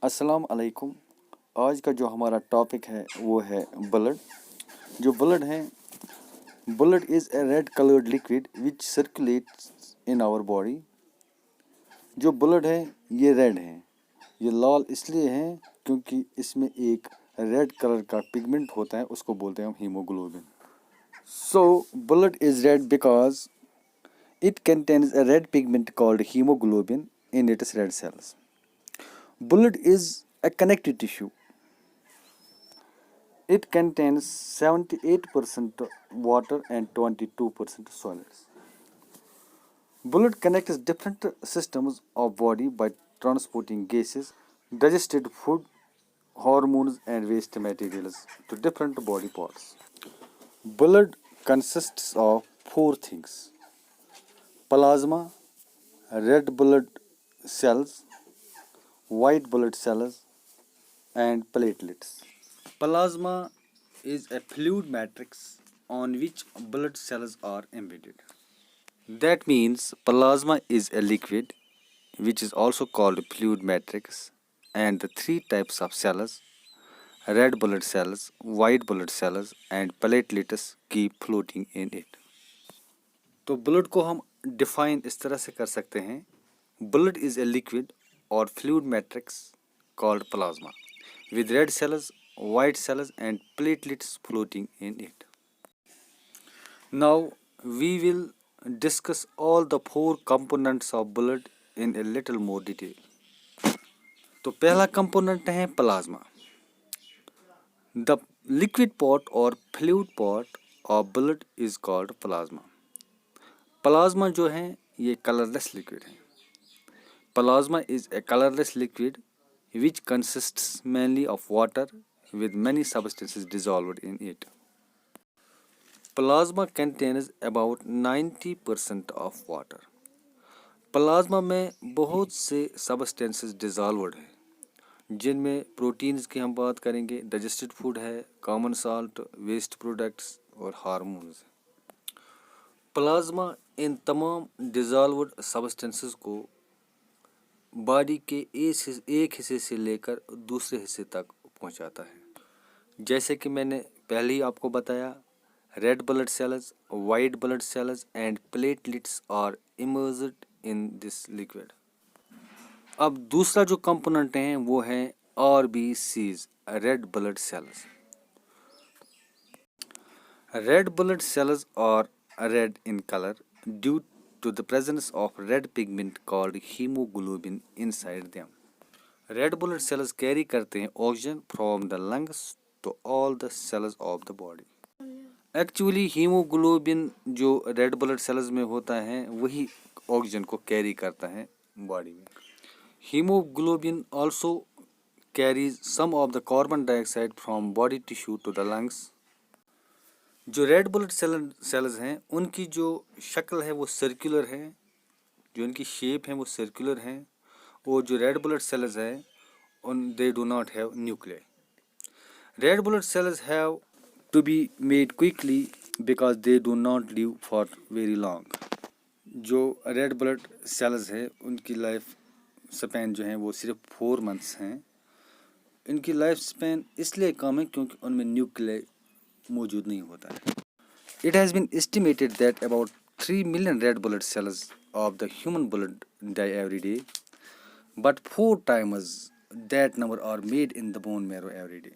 अस्सलाम अलैकुम। आज का जो हमारा टॉपिक है वो है ब्लड। जो ब्लड है, blood is a red coloured liquid which circulates in our body. जो ब्लड है ये रेड है। ये लाल इसलिए है क्योंकि इसमें एक रेड कलर का पिगमेंट होता है, उसको बोलते हैं हम haemoglobin. So blood is red because it contains a red pigment called hemoglobin in its red cells. Blood is a connective tissue. It contains 78% water and 22% solids. Blood connects different systems of body by transporting gases, digested food, hormones and waste materials to different body parts. Blood consists of four things: plasma, red blood cells, white blood cells, and platelets. Plasma is a fluid matrix on which blood cells are embedded. That means plasma is a liquid which is also called fluid matrix, and the three types of cells, red blood cells, white blood cells and platelets, keep floating in it. तो blood को हम define इस तरह से कर सकते हैं: blood is a liquid और fluid matrix called plasma with red cells, white cells and platelets floating in it. Now we will discuss all the four components of blood in a little more detail. तो पहला component है plasma. The liquid pot और fluid pot of blood is called plasma. Plasma जो है ये colourless liquid है। Plasma is a colourless liquid which consists mainly of water with many substances dissolved in it. Plasma contains about 90% of water. Plasma में बहुत से substances dissolved हैं, जिनमें proteins की हम बात करेंगे, डाइजेस्टेड फूड है, कॉमन साल्ट, वेस्ट प्रोडक्ट्स और हार्मोन्स। प्लाज्मा इन तमाम डिजॉल्व्ड सब्सटेंसेस को बॉडी के एक हिस्से से लेकर दूसरे हिस्से तक पहुंचाता है। जैसे कि मैंने पहले ही आपको बताया, red blood cells, white blood cells and platelets are immersed in this liquid. अब दूसरा जो कंपोनेंट है वो है RBCs, red blood cells. Red blood cells are red in colour due to the presence of red pigment called hemoglobin inside them. Red blood cells carry करते हैं oxygen from the lungs to all the cells of the body. Actually hemoglobin जो red blood cells में होता है वही oxygen को carry करता है बॉडी में। Hemoglobin also carries some of the carbon dioxide from body tissue to the lungs. जो रेड ब्लड सेल्स हैं उनकी जो शक्ल है वो सर्कुलर है, जो उनकी शेप है वो सर्कुलर है, और जो रेड ब्लड सेल्स है उन they do not have nucleus. Red blood cells have to be made quickly because they do not live for very long. जो रेड ब्लड सेल्स है उनकी लाइफ स्पैन जो है वो सिर्फ 4 मंथ्स हैं। इनकी लाइफ स्पैन इसलिए कम है क्योंकि उनमें न्यूक्लियस मौजूद नहीं होता है। It has been estimated that about 3 million red blood cells of the human blood die every day, but 4 times that number are made in the bone marrow every day.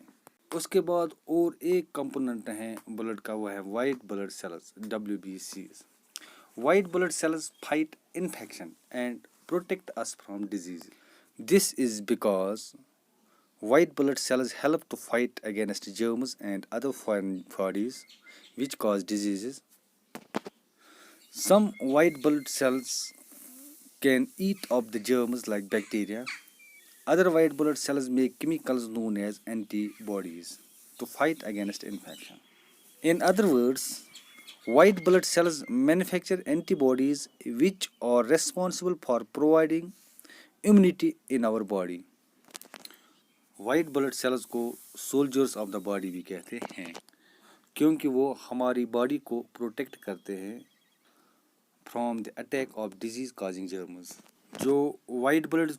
उसके बाद और एक कंपोनेंट है blood का, वो है white blood sales, WBCs. White blood cells fight infection and protect us from disease. This is because white blood cells help to fight against germs and other foreign bodies which cause diseases. Some white blood cells can eat up the germs like bacteria. Other white blood cells make chemicals known as antibodies to fight against infection. In other words, white blood cells manufacture antibodies which are responsible for providing immunity in our body. White blood sales को soldiers of the body भी कहते हैं क्योंकि वो हमारी body को protect करते हैं from the attack of disease causing germs. जो white blood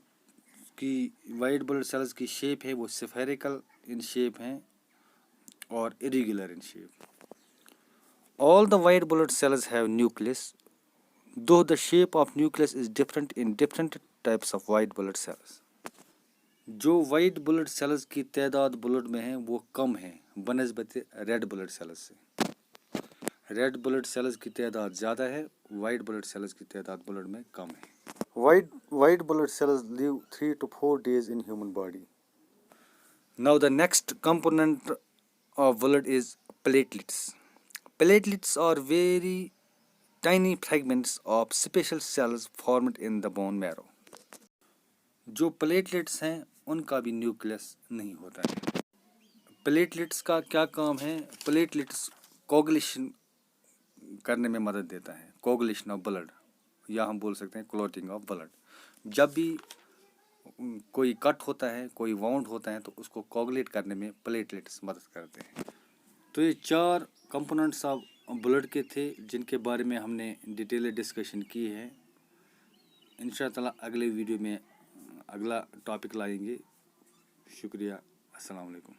white blood cells की शेप है वो स्फेरिकल इन शेप हैं और irregular in shape. All the white blood cells have nucleus though the shape of nucleus is different in different types of white blood cells. जो white blood cells की तादाद blood में है वो कम है बनस्बत रेड ब्लड सेल्स से। रेड ब्लड सेल्स की तादाद ज़्यादा है, वाइट ब्लड सेल्स की तादाद ब्लड में कम है। White blood cells live 3 to 4 days in human body. Now the next component of blood is platelets. Platelets are very tiny fragments of special cells formed in the bone marrow. जो platelets हैं उनका भी nucleus नहीं होता है। Platelets का क्या काम है? प्लेटलेट्स कोगुलेशन करने में मदद देता है, कोगुलेशन ऑफ ब्लड, या हम बोल सकते हैं क्लॉटिंग ऑफ ब्लड। जब भी कोई कट होता है, कोई वाउंड होता है, तो उसको कोगुलेट करने में प्लेटलेट्स मदद करते हैं। तो ये 4 कंपोनेंट्स ऑफ ब्लड के थे जिनके बारे में हमने डिटेल डिस्कशन की है। इंशाअल्लाह अगले वीडियो में अगला टॉपिक लाएंगे। शुक्रिया। अस्सलाम वालेकुम।